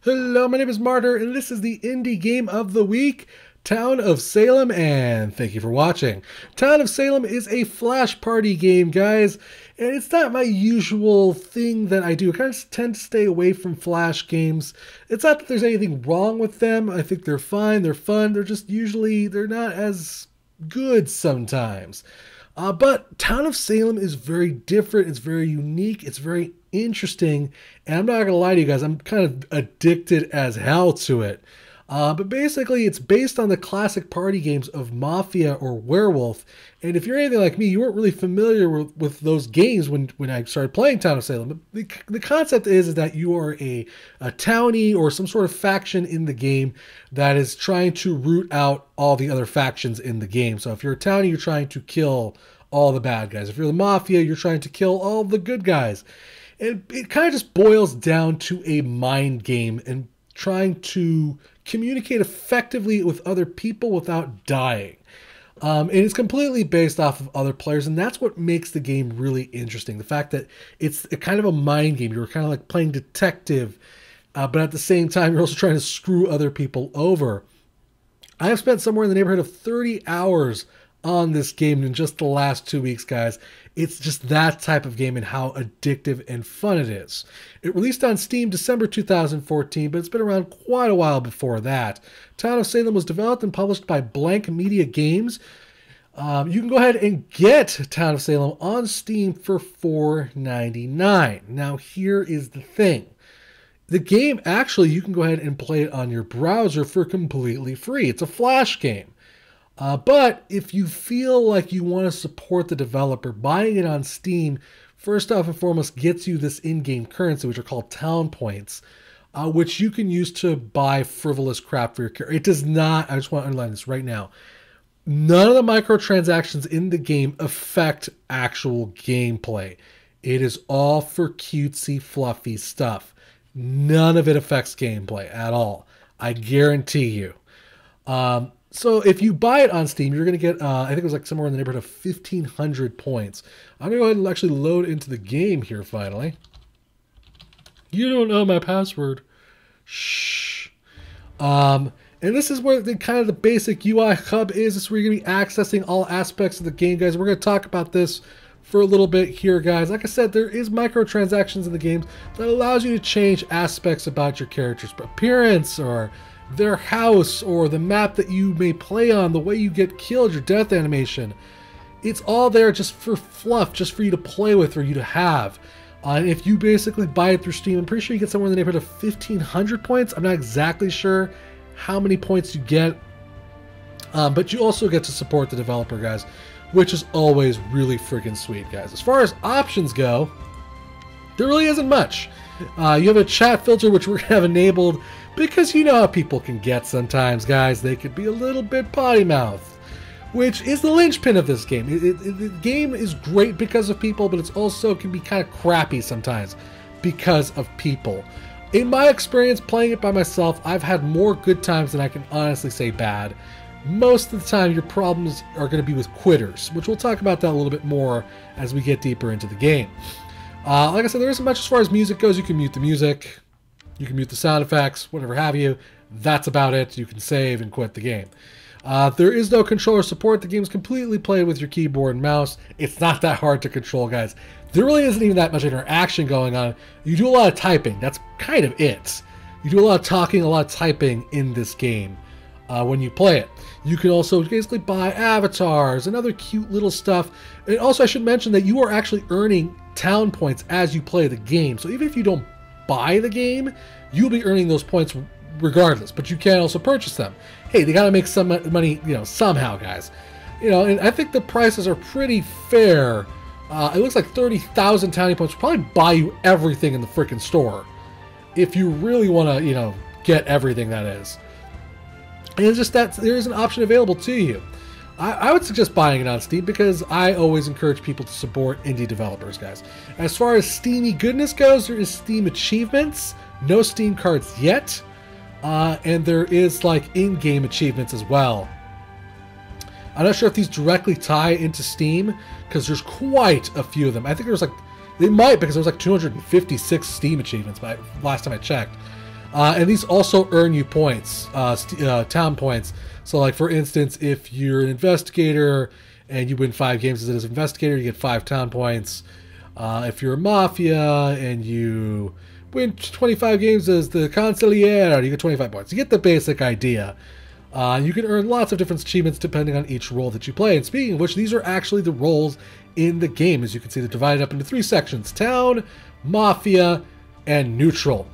Hello, my name is Martyr, and this is the indie game of the week, Town of Salem, and thank you for watching. Town of Salem is a flash party game, guys, and it's not my usual thing that I do. I kind of tend to stay away from flash games. It's not that there's anything wrong with them. I think they're fine, they're fun, they're just usually, they're not as good sometimes. But Town of Salem is very different, it's very unique, it's very interesting, and I'm not going to lie to you guys, I'm kind of addicted as hell to it. But basically, it's based on the classic party games of Mafia or Werewolf, and if you're anything like me, you weren't really familiar with those games when I started playing Town of Salem. The concept is that you are a townie or some sort of faction in the game that is trying to root out all the other factions in the game. So if you're a townie, you're trying to kill all the bad guys. If you're the Mafia, you're trying to kill all the good guys. And it kind of just boils down to a mind game and trying to communicate effectively with other people without dying. And it's completely based off of other players, and that's what makes the game really interesting. The fact that it's a kind of a mind game. You're kind of like playing detective, but at the same time, you're also trying to screw other people over. I have spent somewhere in the neighborhood of 30 hours on this game in just the last 2 weeks, guys. It's just that type of game and how addictive and fun it is. It released on Steam December 2014, but it's been around quite a while before that. Town of Salem was developed and published by Blank Media Games. You can go ahead and get Town of Salem on Steam for $4.99. Now, here is the thing. The game, actually, you can go ahead and play it on your browser for completely free. It's a flash game. But if you feel like you want to support the developer, buying it on Steam, first off and foremost, gets you this in-game currency, which are called town points, which you can use to buy frivolous crap for your character. It does not, I just want to underline this right now, none of the microtransactions in the game affect actual gameplay. It is all for cutesy, fluffy stuff. None of it affects gameplay at all. I guarantee you. So if you buy it on Steam, you're going to get, I think it was like somewhere in the neighborhood of 1,500 points. I'm going to go ahead and actually load into the game here finally. You don't know my password. Shh. And this is where the kind of the basic UI hub is. This is where you're going to be accessing all aspects of the game, guys. We're going to talk about this for a little bit here, guys. Like I said, there is microtransactions in the game that allows you to change aspects about your character's appearance or their house or the map that you may play on, the way you get killed, your death animation. It's all there just for fluff, just for you to play with or you to have. And if you basically buy it through Steam, I'm pretty sure you get somewhere in the neighborhood of 1,500 points. I'm not exactly sure how many points you get, but you also get to support the developer, guys, which is always really freaking sweet, guys. As far as options go, there really isn't much. You have a chat filter, which we're going to have enabled because you know how people can get sometimes, guys. They could be a little bit potty mouthed, which is the linchpin of this game. The game is great because of people, but it's also can be kind of crappy sometimes because of people. In my experience playing it by myself, I've had more good times than I can honestly say bad. Most of the time, your problems are going to be with quitters, which we'll talk about that a little bit more as we get deeper into the game. Like I said, there isn't much as far as music goes. You can mute the music, you can mute the sound effects, whatever have you. That's about it. You can save and quit the game. There is no controller support. The game's completely played with your keyboard and mouse. It's not that hard to control, guys. There really isn't even that much interaction going on. You do a lot of typing. That's kind of it. You do a lot of talking, a lot of typing in this game when you play it. You can also basically buy avatars and other cute little stuff. And also, I should mention that you are actually earning town points as you play the game. So even if you don't buy the game, you'll be earning those points regardless. But you can also purchase them. Hey, they got to make some money, you know, somehow, guys. You know, and I think the prices are pretty fair. It looks like 30,000 townie points will probably buy you everything in the freaking store if you really want to, you know, get everything that is. And it's just that there is an option available to you. I would suggest buying it on Steam because I always encourage people to support indie developers, guys. As far as Steamy goodness goes, there is Steam achievements. No Steam cards yet. And there is like in-game achievements as well. I'm not sure if these directly tie into Steam because there's quite a few of them. I think there's like, they might because there was like 256 Steam achievements last time I checked. And these also earn you points, town points. So like for instance, if you're an investigator and you win 5 games as an investigator, you get 5 town points. If you're a mafia and you win 25 games as the consigliere, you get 25 points. You get the basic idea. You can earn lots of different achievements depending on each role that you play. And speaking of which, these are actually the roles in the game. As you can see, they're divided up into 3 sections: town, mafia, and neutral.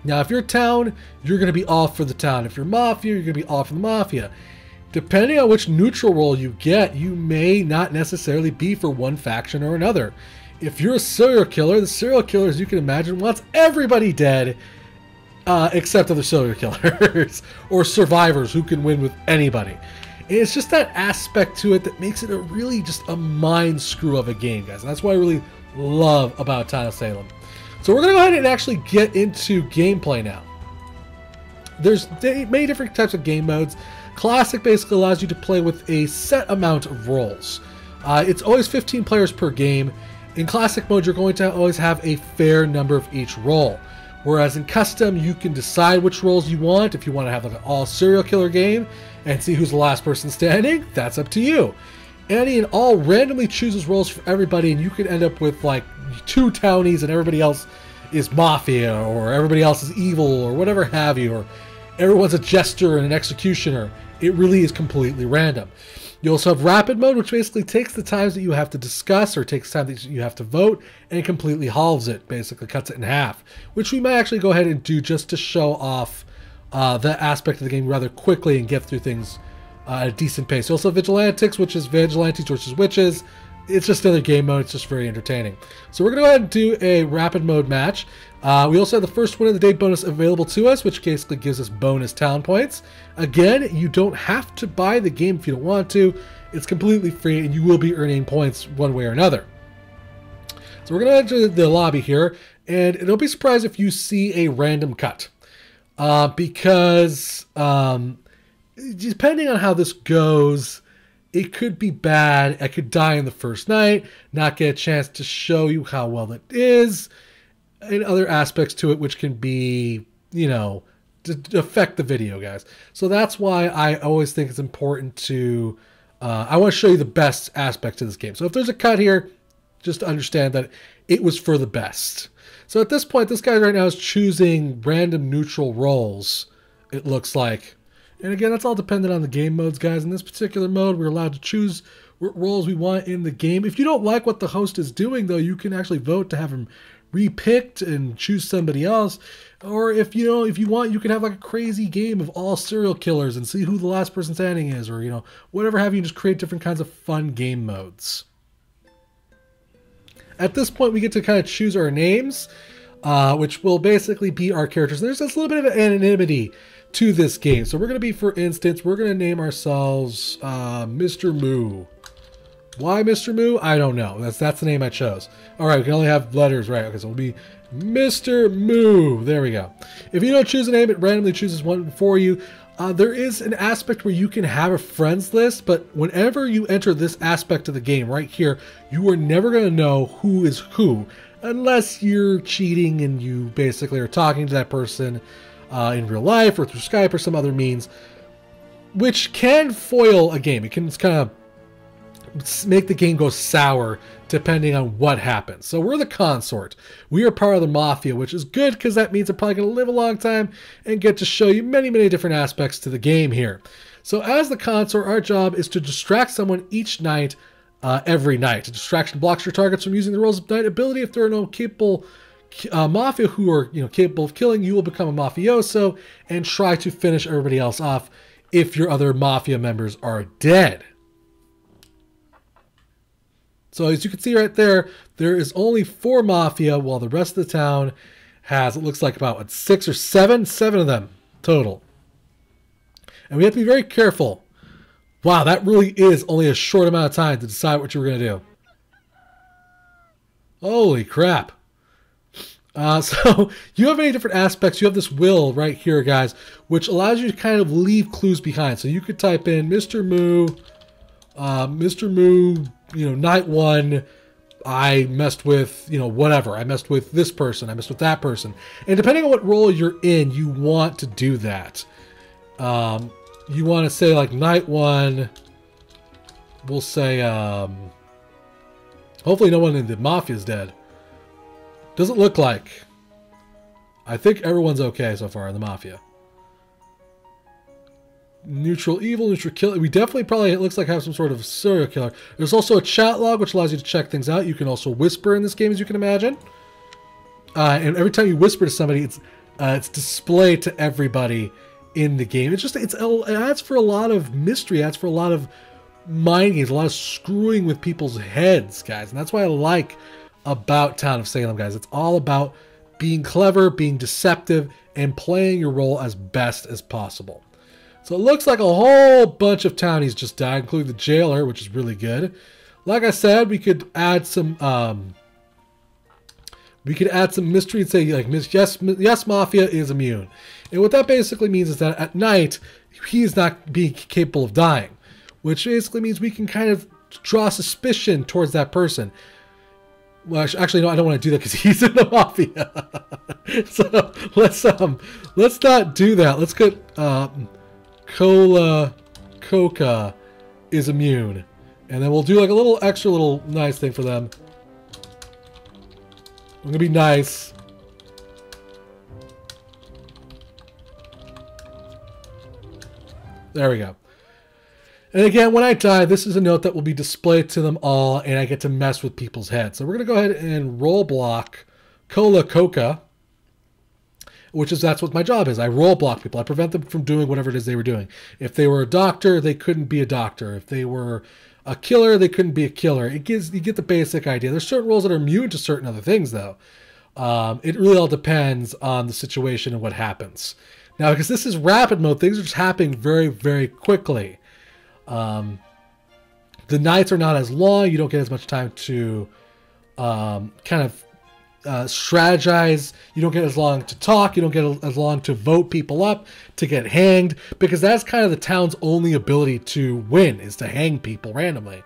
Now, if you're town, you're going to be all for the town. If you're mafia, you're going to be all for the mafia. Depending on which neutral role you get, you may not necessarily be for one faction or another. If you're a serial killer, the serial killer, as you can imagine, wants everybody dead, except other serial killers or survivors who can win with anybody. And it's just that aspect to it that makes it a really just a mind screw of a game, guys. And that's what I really love about Town of Salem. So we're going to go ahead and actually get into gameplay now. There's many different types of game modes. Classic basically allows you to play with a set amount of roles. It's always 15 players per game. In Classic mode, you're going to always have a fair number of each role. Whereas in Custom, you can decide which roles you want. If you want to have like an all serial killer game and see who's the last person standing, that's up to you. Any and all randomly chooses roles for everybody, and you can end up with like 2 townies and everybody else is mafia, or everybody else is evil, or whatever have you, or everyone's a jester and an executioner. It really is completely random. You also have rapid mode, which basically takes the times that you have to discuss or takes time that you have to vote and completely halves it, basically cuts it in half, which we might actually go ahead and do just to show off that aspect of the game rather quickly and get through things at a decent pace. You also have Vigilantics, which is vigilantes versus witches. It's just another game mode. It's just very entertaining. So we're going to go ahead and do a rapid mode match. We also have the first win of the day bonus available to us, which basically gives us bonus town points. Again, you don't have to buy the game if you don't want to. It's completely free, and you will be earning points one way or another. So we're going to enter the lobby here, and don't be surprised if you see a random cut. Because depending on how this goes, it could be bad. I could die in the first night, not get a chance to show you how well it is, and other aspects to it which can be, you know, to affect the video, guys. So that's why I always think it's important to, I want to show you the best aspect of this game. So if there's a cut here, just understand that it was for the best. So at this point, this guy right now is choosing random neutral roles, it looks like. And again, that's all dependent on the game modes, guys. In this particular mode, we're allowed to choose what roles we want in the game. If you don't like what the host is doing, though, you can actually vote to have him repicked and choose somebody else. Or if you want, you can have like a crazy game of all serial killers and see who the last person standing is, or whatever have you. Just create different kinds of fun game modes. At this point, we get to kind of choose our names, which will basically be our characters. There's this little bit of anonymity to this game. So we're going to be, for instance, we're going to name ourselves Mr. Moo. Why Mr. Moo? I don't know. That's the name I chose. All right, we can only have letters, right? Okay, so we'll be Mr. Moo. There we go. If you don't choose a name, it randomly chooses one for you. There is an aspect where you can have a friends list, but whenever you enter this aspect of the game right here, you are never going to know who is who unless you're cheating and you basically are talking to that person in real life or through Skype or some other means, which can foil a game. It can kind of make the game go sour depending on what happens. So we're the consort. We are part of the mafia, which is good because that means I'm probably going to live a long time and get to show you many, many different aspects to the game here. So as the consort, our job is to distract someone each night, every night. A distraction blocks your targets from using the roles of night ability. If there are no capable mafia who are capable of killing, you will become a mafioso and try to finish everybody else off if your other mafia members are dead. So as you can see right there, there is only 4 mafia, while the rest of the town has, it looks like about 6 or 7 of them total. And we have to be very careful. Wow, that really is only a short amount of time to decide what you were going to do. Holy crap. So you have many different aspects. You have this will right here, guys, which allows you to kind of leave clues behind. So you could type in Mr. Moo, night 1, I messed with, you know, whatever. I messed with this person. I messed with that person. And depending on what role you're in, you want to do that. You want to say, like, night one, we'll say, hopefully no one in the Mafia is dead. Doesn't look like. I think everyone's okay so far in the Mafia. Neutral evil, neutral killer. We definitely probably, it looks like, have some sort of serial killer. There's also a chat log which allows you to check things out. You can also whisper in this game, as you can imagine. And every time you whisper to somebody, it's displayed to everybody in the game. It adds for a lot of mystery. It adds for a lot of mind games, a lot of screwing with people's heads, guys. And that's what I like about Town of Salem, guys. It's all about being clever, being deceptive, and playing your role as best as possible. So it looks like a whole bunch of townies just died, including the jailer, which is really good. Like I said, we could add some mystery and say, like, yes, Mafia is immune. And what that basically means is that at night, he is not being capable of dying, which basically means we can kind of draw suspicion towards that person. Well, actually, no, I don't want to do that because he's in the Mafia. So let's not do that. Let's get Coca is immune, and then we'll do like a little extra little nice thing for them. I'm gonna be nice. There we go. And again, when I die, this is a note that will be displayed to them all, and I get to mess with people's heads. So we're gonna go ahead and role block Coca, that's what my job is. I role block people. I prevent them from doing whatever it is they were doing. If they were a doctor, they couldn't be a doctor. If they were a killer, they couldn't be a killer. You get the basic idea. There's certain roles that are immune to certain other things, though. It really all depends on the situation and what happens. Now, because this is rapid mode, things are just happening very, very quickly. The nights are not as long. You don't get as much time to strategize. You don't get as long to talk. You don't get as long to vote people up, to get hanged, because that's kind of the town's only ability to win, is to hang people randomly.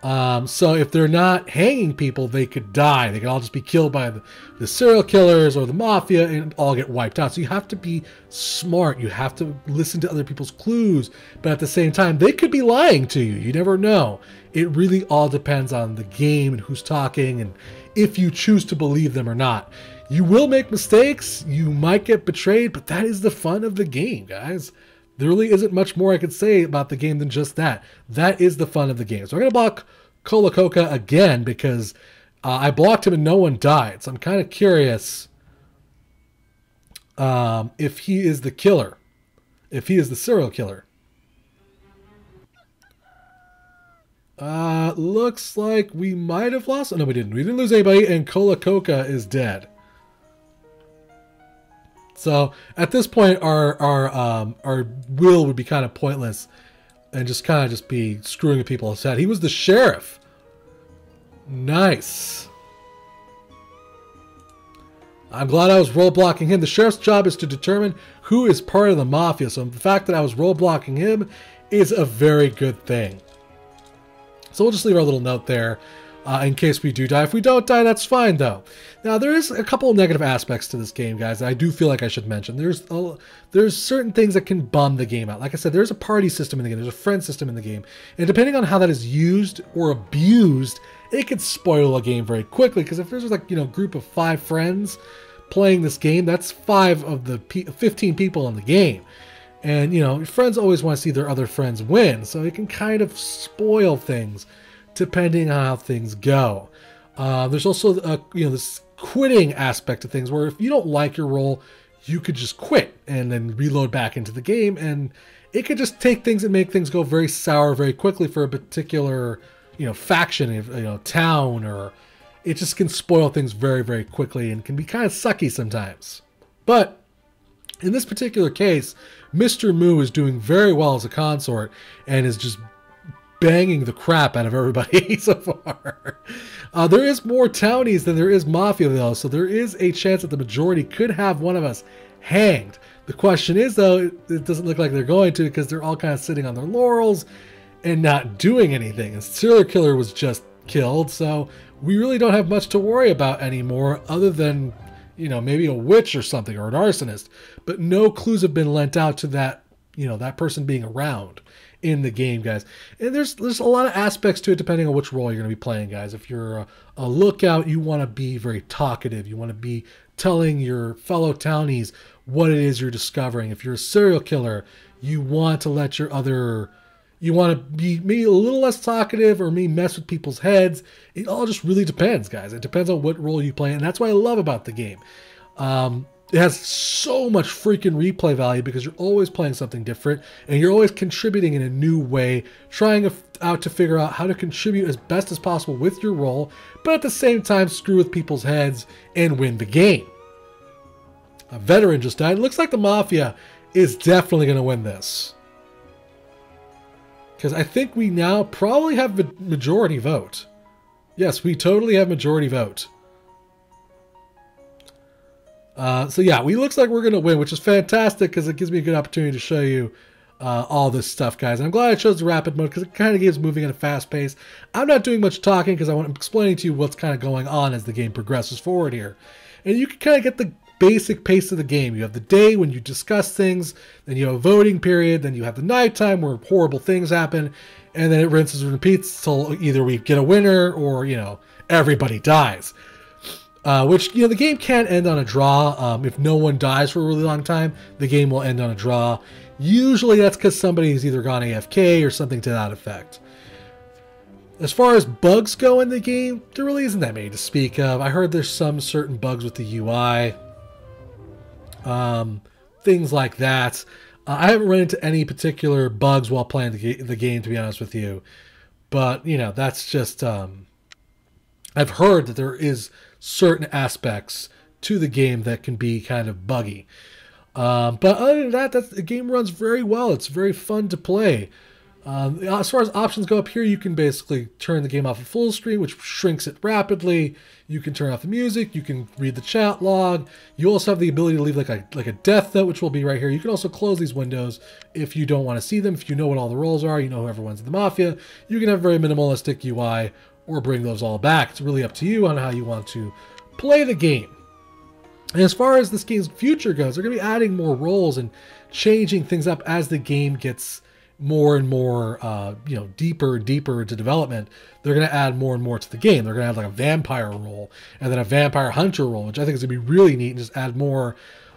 So if they're not hanging people, they could die. They could all just be killed by the serial killers or the Mafia and all get wiped out. So you have to be smart. You have to listen to other people's clues. But at the same time, they could be lying to you. You never know. It really all depends on the game and who's talking and if you choose to believe them or not. You will make mistakes. You might get betrayed, but that is the fun of the game, guys. There really isn't much more I could say about the game than just that. That is the fun of the game. So I'm going to block Coca again because I blocked him and no one died. So I'm kind of curious if he is the killer, if he is the serial killer. Looks like we might have lost. Oh, no, we didn't. We didn't lose anybody, and Coca is dead. So at this point, our will would be kind of pointless, and just kind of just be screwing with people's head. He was the sheriff. Nice. I'm glad I was role blocking him. The sheriff's job is to determine who is part of the Mafia. So the fact that I was role blocking him is a very good thing. So we'll just leave our little note there in case we do die. If we don't die, that's fine, though. Now, there is a couple of negative aspects to this game, guys, that I do feel like I should mention. There's certain things that can bum the game out. Like I said, there's a party system in the game. There's a friend system in the game. And depending on how that is used or abused, it could spoil a game very quickly. Because if there's like, a group of 5 friends playing this game, that's 5 of the 15 people in the game. And, your friends always want to see their other friends win. So it can kind of spoil things depending on how things go. There's also, this quitting aspect of things where if you don't like your role, you could just quit and then reload back into the game. And it could just take things and make things go very sour very quickly for a particular, faction, town, or it just can spoil things very, very quickly and can be kind of sucky sometimes. But in this particular case, Mr. Moo is doing very well as a consort and is just banging the crap out of everybody so far. There is more townies than there is Mafia, though, so there is a chance that the majority could have one of us hanged. The question is, though, it doesn't look like they're going to, because they're all kind of sitting on their laurels and not doing anything. And serial killer was just, killed, so we really don't have much to worry about anymore other than, you know, maybe a witch or something, or an arsonist. But no clues have been lent out to that, you know, that person being around in the game, guys. And there's a lot of aspects to it depending on which role you're going to be playing, guys. If you're a lookout, you want to be very talkative. You want to be telling your fellow townies what it is you're discovering. If you're a serial killer, you want to let your other... You want to be maybe a little less talkative or maybe mess with people's heads. It all just really depends, guys. It depends on what role you play, and that's what I love about the game. It has so much freaking replay value because you're always playing something different, and you're always contributing in a new way, trying out to figure out how to contribute as best as possible with your role, but at the same time screw with people's heads and win the game. A veteran just died. It looks like the Mafia is definitely going to win this. Because I think we now probably have the majority vote. Yes, we totally have majority vote. So yeah, we looks like we're going to win, which is fantastic because it gives me a good opportunity to show you all this stuff, guys. And I'm glad I chose the rapid mode because it kind of gives moving at a fast pace. I'm not doing much talking because I'm explaining to you what's kind of going on as the game progresses forward here. And you can kind of get the basic pace of the game. You have the day when you discuss things, then you have a voting period, then you have the nighttime where horrible things happen, and then it rinses and repeats till either we get a winner or, you know, everybody dies. Which, you know, the game can end on a draw. If no one dies for a really long time, the game will end on a draw. Usually that's because somebody's either gone AFK or something to that effect. As far as bugs go in the game, there really isn't that many to speak of. I heard there's some certain bugs with the UI. Things like that. I haven't run into any particular bugs while playing the game, to be honest with you. But, you know, that's just... I've heard that there is certain aspects to the game that can be kind of buggy. But other than that, the game runs very well. It's very fun to play. As far as options go up here, you can basically turn the game off of full screen, which shrinks it rapidly. You can turn off the music. You can read the chat log. You also have the ability to leave like a death note, which will be right here. You can also close these windows if you don't want to see them. If you know what all the roles are, you know who everyone's in the Mafia. You can have very minimalistic UI or bring those all back. It's really up to you on how you want to play the game. And as far as this game's future goes, they're going to be adding more roles and changing things up as the game gets more and more, you know, deeper and deeper into development. They're going to add more and more to the game. They're going to add like a vampire role and then a vampire hunter role, which I think is going to be really neat, and just add more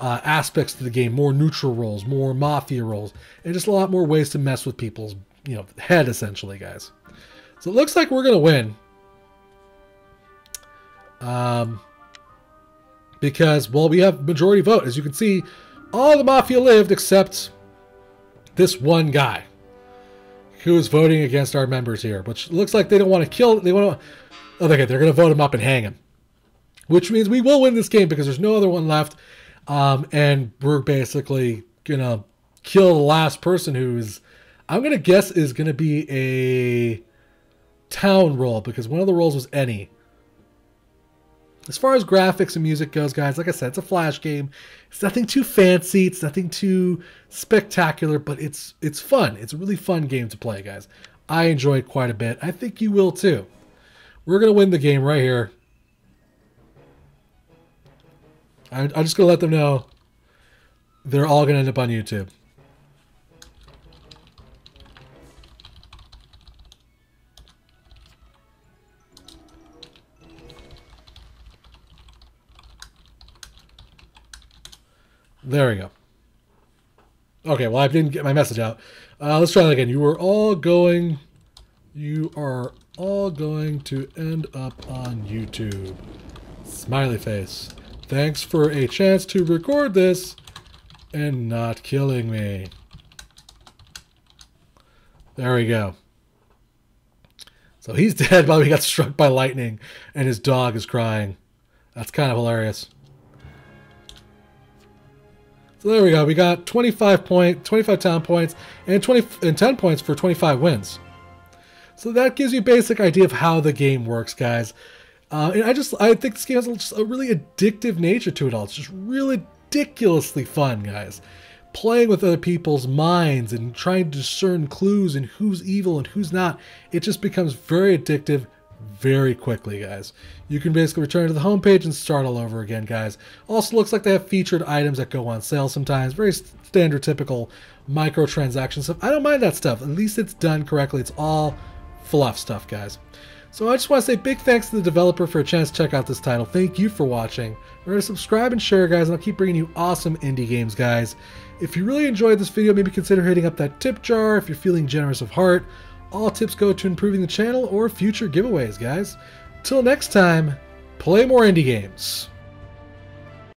aspects to the game, more neutral roles, more mafia roles, and just a lot more ways to mess with people's, you know, head, essentially, guys. So it looks like we're going to win. Because, well, we have majority vote. As you can see, all the Mafia lived except this one guy who is voting against our members here, which looks like they don't want to kill. They want to... Oh, okay, they're going to vote him up and hang him. Which means we will win this game because there's no other one left. And we're basically going to kill the last person who's... I'm going to guess is going to be a town role, because one of the roles was any. As far as graphics and music goes, guys, like I said, it's a Flash game. It's nothing too fancy. It's nothing too spectacular, but it's fun. It's a really fun game to play, guys. I enjoy it quite a bit. I think you will too. We're going to win the game right here. I'm just going to let them know they're all going to end up on YouTube. There we go. Okay, well, I didn't get my message out. Let's try that again. You are all going to end up on YouTube. Smiley face. Thanks for a chance to record this and not killing me. There we go. So he's dead while he got struck by lightning and his dog is crying. That's kind of hilarious. So there we go. We got 25 town points and 10 points for 25 wins. So that gives you a basic idea of how the game works, guys. And I think this game has just a really addictive nature to it all. It's just really ridiculously fun, guys. Playing with other people's minds and trying to discern clues and who's evil and who's not. It just becomes very addictive, very quickly, guys. You can basically return to the homepage and start all over again, guys. Also looks like they have featured items that go on sale sometimes. Very standard, typical microtransaction stuff. I don't mind that stuff. At least it's done correctly. It's all fluff stuff, guys. So I just want to say big thanks to the developer for a chance to check out this title. Thank you for watching. Remember to subscribe and share, guys, and I'll keep bringing you awesome indie games, guys. If you really enjoyed this video, maybe consider hitting up that tip jar if you're feeling generous of heart. All tips go to improving the channel or future giveaways, guys. Till next time, play more indie games.